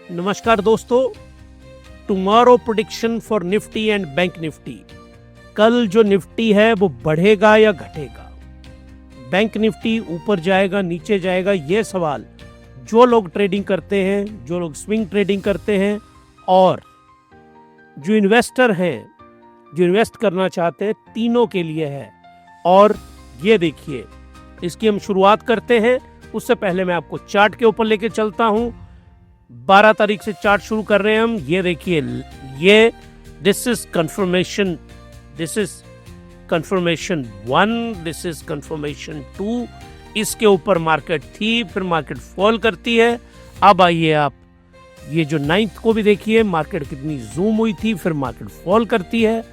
नमस्कार दोस्तों, tomorrow prediction for Nifty and bank Nifty. कल जो निफ्टी है वो बढ़ेगा या घटेगा, बैंक निफ्टी ऊपर जाएगा नीचे जाएगा, ये सवाल जो लोग ट्रेडिंग करते हैं, जो लोग स्विंग ट्रेडिंग करते हैं और जो इन्वेस्टर हैं, जो इन्वेस्ट करना चाहते हैं, तीनों के लिए है। और ये देखिए, इसकी हम शुरुआत करते हैं। उससे पहले मैं आपको चार्ट के ऊपर लेके चलता हूं। 12 तारीख से चार्ट शुरू कर रहे हैं हम। ये देखिए, ये this is confirmation 1, this is confirmation 2। इसके ऊपर मार्केट थी, फिर मार्केट फॉल करती है। अब आइए आप ये जो 9th को भी देखिए, मार्केट कितनी जूम हुई थी, फिर मार्केट फॉल करती है।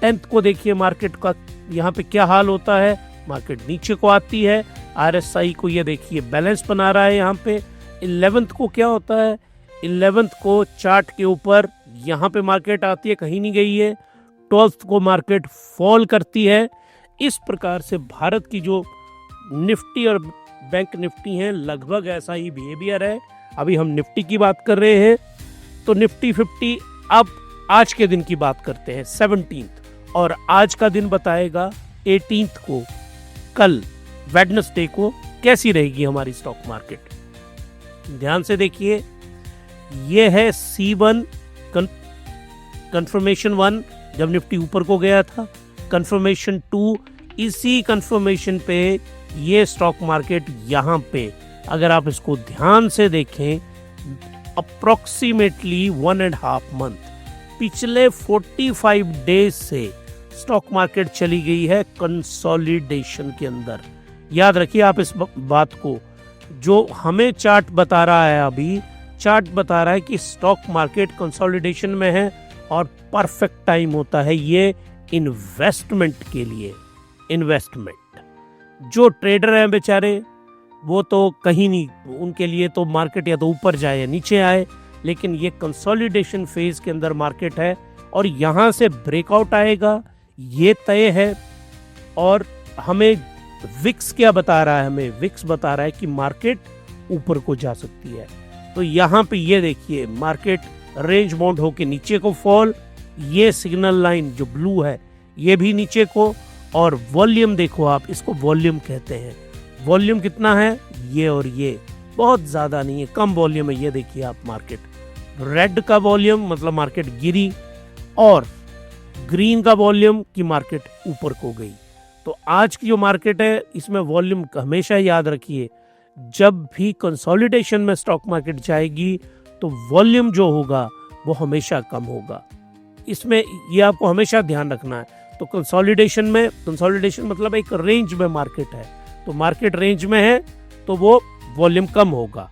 10th को देखिए मार्केट का यहाँ पे क्या हाल होता है, मार्केट नीचे को आती है। RSI को ये देखिए बैलेंस बना रहा है यहाँ पे। 11th को क्या होता है, 11th को चार्ट के ऊपर यहाँ पे मार्केट आती है, कहीं नहीं गई है। 12th को मार्केट फॉल करती है। इस प्रकार से भारत की जो निफ्टी और बैंक निफ्टी हैं, लगभग ऐसा ही बिहेवियर है। अभी हम निफ्टी की बात कर रहे हैं, तो निफ्टी 50। अब आज के दिन की बात करते हैं, 17th, और आज का दिन बताएगा 18th को, कल वेडनेसडे को कैसी रहेगी हमारी स्टॉक मार्केट। ध्यान से देखिए, ये है C1 कंफर्मेशन 1 जब निफ्टी ऊपर को गया था, कंफर्मेशन 2, इसी कंफर्मेशन पे ये स्टॉक मार्केट यहाँ पे, अगर आप इसको ध्यान से देखें, अप्रोक्सीमेटली 1.5 मंथ, पिछले 45 डेज से स्टॉक मार्केट चली गई है कंसोलिडेशन के अंदर। याद रखिए आप इस बात को, जो हमें चार्ट बता रहा है, अभी चार्ट बता रहा है कि स्टॉक मार्केट कंसोलिडेशन में है और परफेक्ट टाइम होता है ये इन्वेस्टमेंट के लिए। इन्वेस्टमेंट, जो ट्रेडर हैं बेचारे, वो तो कहीं नहीं, उनके लिए तो मार्केट या तो ऊपर जाए या नीचे आए, लेकिन ये कंसोलिडेशन फेज के अंदर मार्केट है और यहाँ से ब्रेकआउट आएगा, ये तय है। और हमें विक्स क्या बता रहा है, हमें विक्स बता रहा है कि मार्केट ऊपर को जा सकती है। तो यहाँ पे ये देखिए, मार्केट रेंज बाउंड होके नीचे को फॉल, ये सिग्नल लाइन जो ब्लू है ये भी नीचे को, और वॉल्यूम देखो आप, इसको वॉल्यूम कहते हैं। वॉल्यूम कितना है, ये और ये बहुत ज्यादा नहीं है, कम वॉल्यूम है। ये देखिए आप, मार्केट रेड का वॉल्यूम मतलब मार्केट गिरी, और ग्रीन का वॉल्यूम की मार्केट ऊपर को गई। तो आज की जो मार्केट है, इसमें वॉल्यूम हमेशा याद रखिए, जब भी कंसोलिडेशन में स्टॉक मार्केट जाएगी तो वॉल्यूम जो होगा वो हमेशा कम होगा। इसमें ये आपको हमेशा ध्यान रखना है। तो कंसोलिडेशन में, कंसोलिडेशन मतलब एक रेंज में मार्केट है, तो मार्केट रेंज में है तो वो वॉल्यूम कम होगा।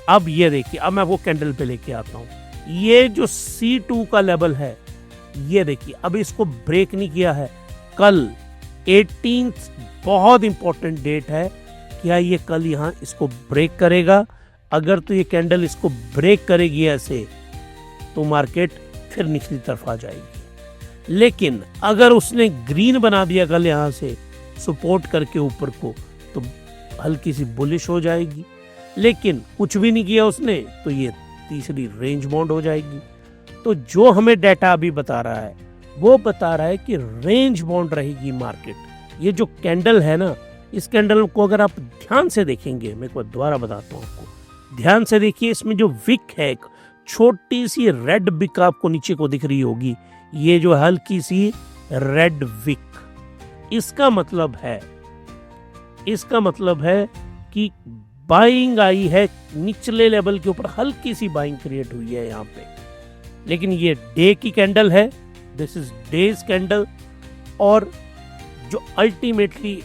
अब ये देखिए, अब मैं आपको कैंडल पे लेके आता हूँ। ये जो C2 का लेवल है, ये देखिए, अब इसको ब्रेक नहीं किया है। कल 18th बहुत इंपॉर्टेंट डेट है, क्या ये कल यहाँ इसको ब्रेक करेगा? अगर तो ये कैंडल इसको ब्रेक करेगी ऐसे, तो मार्केट फिर निचली तरफ आ जाएगी। लेकिन अगर उसने ग्रीन बना दिया कल यहाँ से सपोर्ट करके ऊपर को, तो हल्की सी बुलिश हो जाएगी। लेकिन कुछ भी नहीं किया उसने, तो ये तीसरी रेंज बाउंड हो जाएगी। तो जो हमें डेटा अभी बता रहा है, वो बता रहा है कि रेंज बाउंड रहेगी मार्केट। ये जो कैंडल है ना, इस कैंडल को अगर आप ध्यान से देखेंगे, मैं एक बार दोबारा बताता हूँ आपको, ध्यान से देखिए, इसमें जो विक है, एक छोटी सी रेड विक आपको नीचे को दिख रही होगी, ये जो हल्की सी रेड विक, इसका मतलब है कि बाइंग आई है निचले लेवल के ऊपर, हल्की सी बाइंग क्रिएट हुई है यहाँ पे। लेकिन ये डे की कैंडल है, दिस इज डेज कैंडल, और जो अल्टीमेटली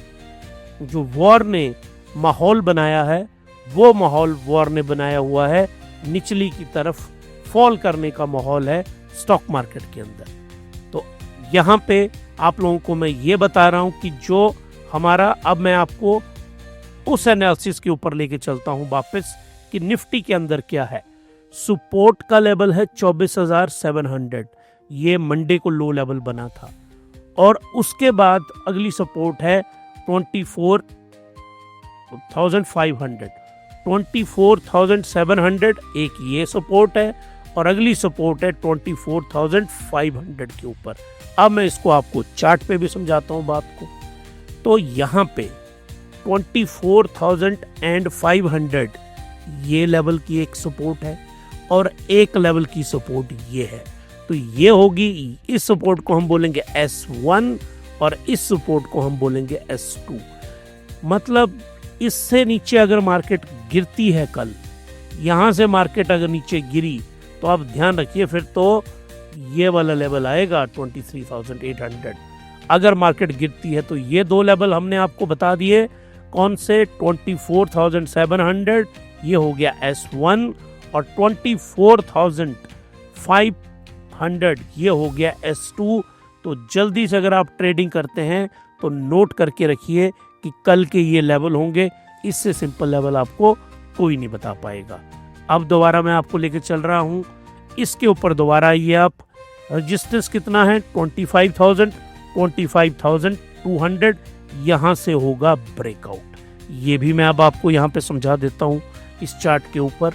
जो वॉर ने माहौल बनाया है, वो माहौल वॉर ने बनाया हुआ है, निचली की तरफ फॉल करने का माहौल है स्टॉक मार्केट के अंदर। तो यहाँ पे आप लोगों को मैं ये बता रहा हूँ कि जो हमारा, अब मैं आपको उस एनालिसिस के ऊपर लेके चलता हूँ वापस कि निफ्टी के अंदर क्या है। सपोर्ट का लेवल है 24,700, ये मंडे को लो लेवल बना था, और उसके बाद अगली सपोर्ट है 24,500। 24,700, एक ये सपोर्ट है और अगली सपोर्ट है 24,500 के ऊपर। अब मैं इसको आपको चार्ट पे भी समझाता हूँ बात को। तो यहाँ पे 24,500 ये लेवल की एक सपोर्ट है और एक लेवल की सपोर्ट ये है। तो ये होगी, इस सपोर्ट को हम बोलेंगे S1 और इस सपोर्ट को हम बोलेंगे S2। मतलब इससे नीचे अगर मार्केट गिरती है कल, यहाँ से मार्केट अगर नीचे गिरी तो आप ध्यान रखिए फिर तो ये वाला लेवल आएगा 23,800। अगर मार्केट गिरती है तो ये दो लेवल हमने आपको बता दिए, कौन से, 24,700 ये हो गया S1 और 24,500 ये हो गया S2। तो जल्दी से अगर आप ट्रेडिंग करते हैं तो नोट करके रखिए कि कल के ये लेवल होंगे, इससे सिंपल लेवल आपको कोई नहीं बता पाएगा। अब दोबारा मैं आपको लेके चल रहा हूँ, इसके ऊपर दोबारा आइए आप। रजिस्टेंस कितना है, 25,000, 25,200, यहाँ से होगा ब्रेकआउट। ये भी मैं अब आपको यहाँ पे समझा देता हूँ इस चार्ट के ऊपर।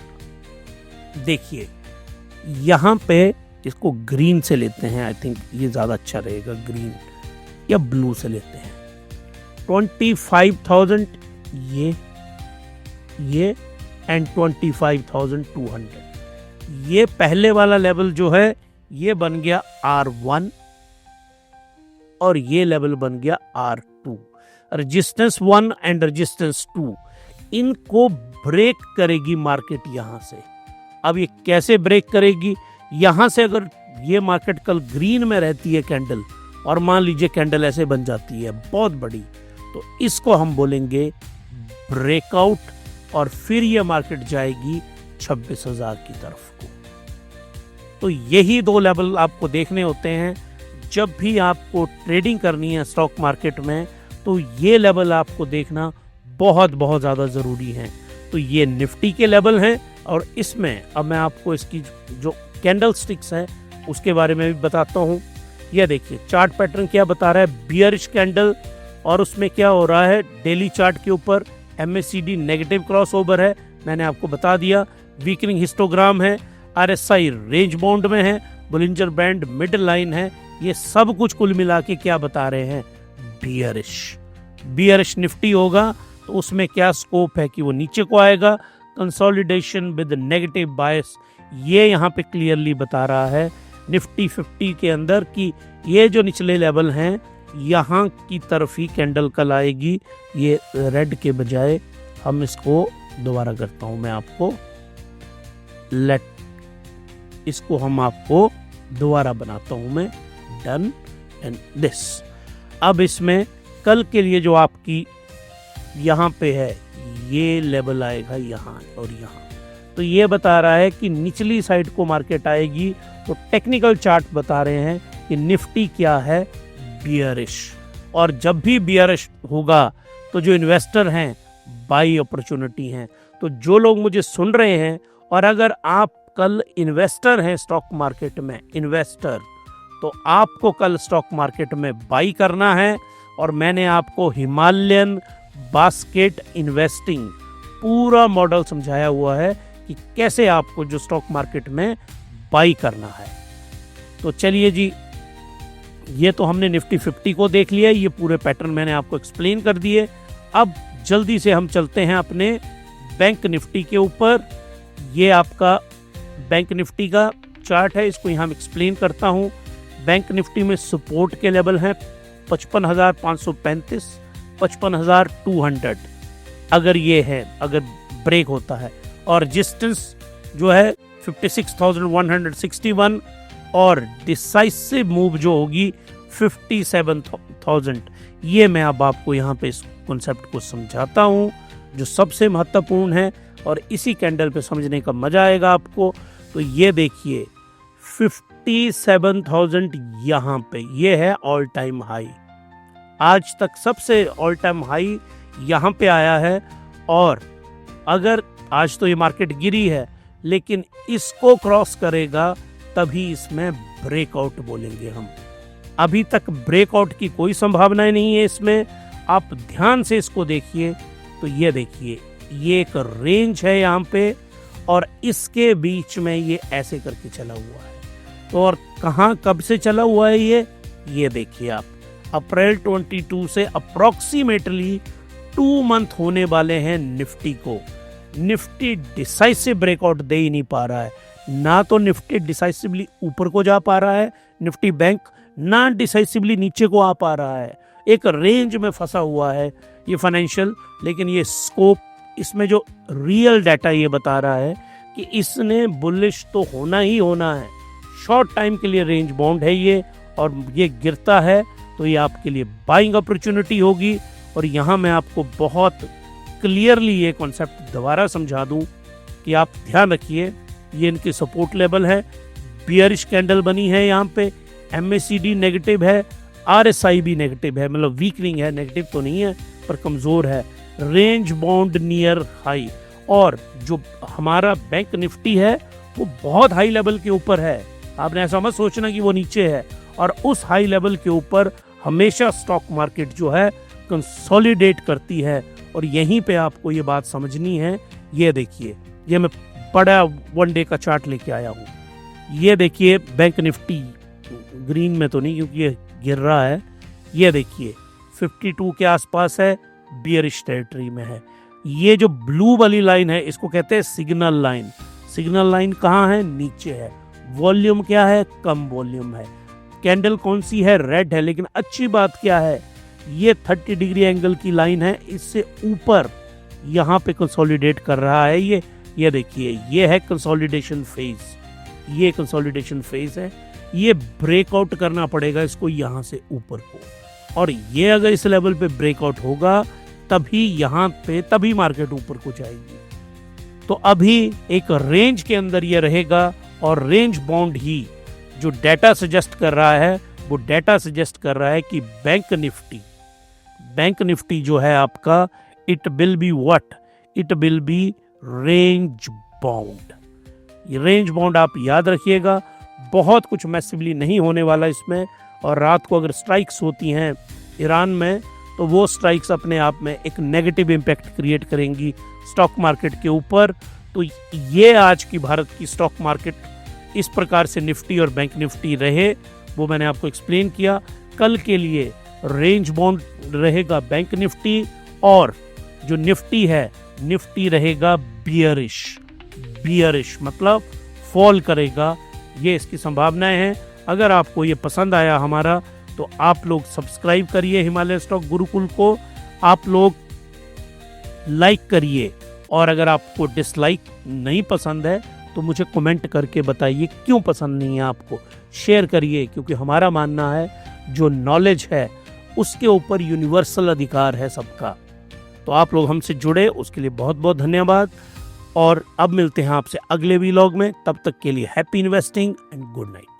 देखिए यहाँ पे इसको ग्रीन से लेते हैं, आई थिंक ये ज़्यादा अच्छा रहेगा, ग्रीन या ब्लू से लेते हैं। 25,000 ये एंड 25,200, ये पहले वाला लेवल जो है ये बन गया R1 और ये लेवल बन गया R2। रेजिस्टेंस 1 एंड रेजिस्टेंस 2 इनको ब्रेक करेगी मार्केट यहाँ से। अब ये कैसे ब्रेक करेगी, यहाँ से अगर ये मार्केट कल ग्रीन में रहती है कैंडल और मान लीजिए कैंडल ऐसे बन जाती है बहुत बड़ी, तो इसको हम बोलेंगे ब्रेकआउट और फिर ये मार्केट जाएगी 26,000 की तरफ को। तो यही दो लेवल आपको देखने होते हैं जब भी आपको ट्रेडिंग करनी है स्टॉक मार्केट में, तो ये लेवल आपको देखना बहुत बहुत ज़्यादा ज़रूरी है। तो ये निफ्टी के लेवल हैं और इसमें अब मैं आपको इसकी जो कैंडल स्टिक्स हैं उसके बारे में भी बताता हूँ। यह देखिए चार्ट पैटर्न क्या बता रहा है, बियरिश कैंडल, और उसमें क्या हो रहा है डेली चार्ट के ऊपर MACD नेगेटिव क्रॉसओवर है, मैंने आपको बता दिया। वीकनिंग हिस्टोग्राम है, RSI रेंज बाउंड में है, बोलिंजर बैंड मिड लाइन है। ये सब कुछ कुल मिला के क्या बता रहे हैं, बियरिश निफ्टी होगा तो उसमें क्या स्कोप है कि वो नीचे को आएगा। कंसोलिडेशन विद नेगेटिव बायस, ये यहाँ पे क्लियरली बता रहा है निफ्टी 50 के अंदर कि ये जो निचले लेवल हैं यहाँ की तरफ ही कैंडल कल आएगी। ये रेड के बजाय हम इसको दोबारा करता हूँ मैं आपको, इसको हम आपको दोबारा बनाता हूँ मैं, डन एंड दिस। अब इसमें कल के लिए जो आपकी यहाँ पे है ये लेवल आएगा यहाँ और यहाँ, तो ये बता रहा है कि निचली साइड को मार्केट आएगी। तो टेक्निकल चार्ट बता रहे हैं कि निफ्टी क्या है, बियरिश, और जब भी बियरिश होगा तो जो इन्वेस्टर हैं बाई अपॉर्चुनिटी हैं। तो जो लोग मुझे सुन रहे हैं और अगर आप कल इन्वेस्टर हैं स्टॉक मार्केट में, इन्वेस्टर, तो आपको कल स्टॉक मार्केट में बाई करना है। और मैंने आपको हिमालयन बास्केट इन्वेस्टिंग पूरा मॉडल समझाया हुआ है कि कैसे आपको जो स्टॉक मार्केट में बाई करना है। तो चलिए जी, ये तो हमने निफ्टी 50 को देख लिया, ये पूरे पैटर्न मैंने आपको एक्सप्लेन कर दिए। अब जल्दी से हम चलते हैं अपने बैंक निफ्टी के ऊपर। ये आपका बैंक निफ्टी का चार्ट है, इसको यहाँ एक्सप्लेन करता हूँ। बैंक निफ्टी में सपोर्ट के लेवल हैं 55,535, 55,200 अगर ये है, अगर ब्रेक होता है, और रेजिस्टेंस जो है 56,161 और डिसाइसिव मूव जो होगी 57,000। ये मैं अब आपको यहाँ पे इस कॉन्सेप्ट को समझाता हूँ जो सबसे महत्वपूर्ण है और इसी कैंडल पे समझने का मजा आएगा आपको। तो ये देखिए 57,000 यहाँ पे, ये है ऑल टाइम हाई, आज तक सबसे ऑल टाइम हाई यहाँ पे आया है। और अगर आज तो ये मार्केट गिरी है लेकिन इसको क्रॉस करेगा तभी इसमें ब्रेकआउट बोलेंगे हम। अभी तक ब्रेकआउट की कोई संभावना नहीं है इसमें, आप ध्यान से इसको देखिए। तो ये देखिए ये एक रेंज है यहाँ पे, और इसके बीच में ये ऐसे करके चला हुआ है। तो और कहाँ कब से चला हुआ है ये देखिए आप, अप्रैल 22 से अप्रोक्सीमेटली 2 मंथ होने वाले हैं निफ्टी को। निफ्टी डिसाइसिव ब्रेकआउट दे ही नहीं पा रहा है, ना तो निफ्टी डिसाइसिवली ऊपर को जा पा रहा है निफ्टी बैंक, ना डिसाइसिवली नीचे को आ पा रहा है। एक रेंज में फंसा हुआ है ये फाइनेंशियल, लेकिन ये स्कोप, इसमें जो रियल डाटा ये बता रहा है कि इसने बुलिश तो होना ही होना है। शॉर्ट टाइम के लिए रेंज बाउंड है ये, और ये गिरता है तो ये आपके लिए बाइंग अपॉर्चुनिटी होगी। और यहाँ मैं आपको बहुत क्लियरली ये कॉन्सेप्ट दोबारा समझा दूं कि आप ध्यान रखिए, ये इनके सपोर्ट लेवल है। बियरिश कैंडल बनी है यहाँ पे, MACD नेगेटिव है, RSI भी नेगेटिव है, मतलब वीकनिंग है, नेगेटिव तो नहीं है पर कमजोर है। रेंज बाउंड नियर हाई, और जो हमारा बैंक निफ्टी है वो बहुत हाई लेवल के ऊपर है। आपने ऐसा मत सोचना कि वो नीचे है, और उस हाई लेवल के ऊपर हमेशा स्टॉक मार्केट जो है कंसोलिडेट करती है। और यहीं पे आपको ये बात समझनी है। ये देखिए, ये मैं बड़ा 1 डे का चार्ट लेके आया हूँ। ये देखिए बैंक निफ्टी, ग्रीन में तो नहीं क्योंकि ये गिर रहा है। ये देखिए 52 के आसपास है, बियरिश टेरिटरी में है। ये जो ब्लू वाली लाइन है इसको कहते हैं सिग्नल लाइन। सिग्नल लाइन कहाँ है? नीचे है। वॉल्यूम क्या है? कम वॉल्यूम है। कैंडल कौन सी है? रेड है। लेकिन अच्छी बात क्या है, ये 30 डिग्री एंगल की लाइन है, इससे ऊपर यहाँ पे कंसोलिडेट कर रहा है ये देखिए, ये है कंसोलिडेशन फेज। ये कंसोलिडेशन फेज है, ये ब्रेकआउट करना पड़ेगा इसको यहाँ से ऊपर को, और ये अगर इस लेवल पे ब्रेकआउट होगा तभी यहाँ पे, तभी मार्केट ऊपर को जाएगी। तो अभी एक रेंज के अंदर ये रहेगा, और रेंज बाउंड ही जो डाटा सजेस्ट कर रहा है, वो डाटा सजेस्ट कर रहा है कि बैंक निफ्टी जो है आपका, it will be what? It will be range bound. ये रेंज बाउंड आप याद रखिएगा, बहुत कुछ मैसिवली नहीं होने वाला इसमें। और रात को अगर स्ट्राइक्स होती हैं ईरान में, तो वो स्ट्राइक्स अपने आप में एक नेगेटिव इम्पैक्ट क्रिएट करेंगी स्टॉक मार्केट के ऊपर। तो ये आज की भारत की स्टॉक मार्केट इस प्रकार से निफ्टी और बैंक निफ्टी रहे, वो मैंने आपको एक्सप्लेन किया। कल के लिए रेंज बाउंड रहेगा बैंक निफ्टी, और जो निफ्टी है, निफ्टी रहेगा बियरिश मतलब फॉल करेगा। ये इसकी संभावनाएं हैं। अगर आपको ये पसंद आया हमारा, तो आप लोग सब्सक्राइब करिए हिमालय स्टॉक गुरुकुल को, आप लोग लाइक करिए, और अगर आपको डिसलाइक नहीं पसंद है तो मुझे कमेंट करके बताइए क्यों पसंद नहीं है आपको। शेयर करिए, क्योंकि हमारा मानना है जो नॉलेज है उसके ऊपर यूनिवर्सल अधिकार है सबका। तो आप लोग हमसे जुड़े, उसके लिए बहुत बहुत धन्यवाद। और अब मिलते हैं आपसे अगले व्लॉग में, तब तक के लिए happy investing and good night.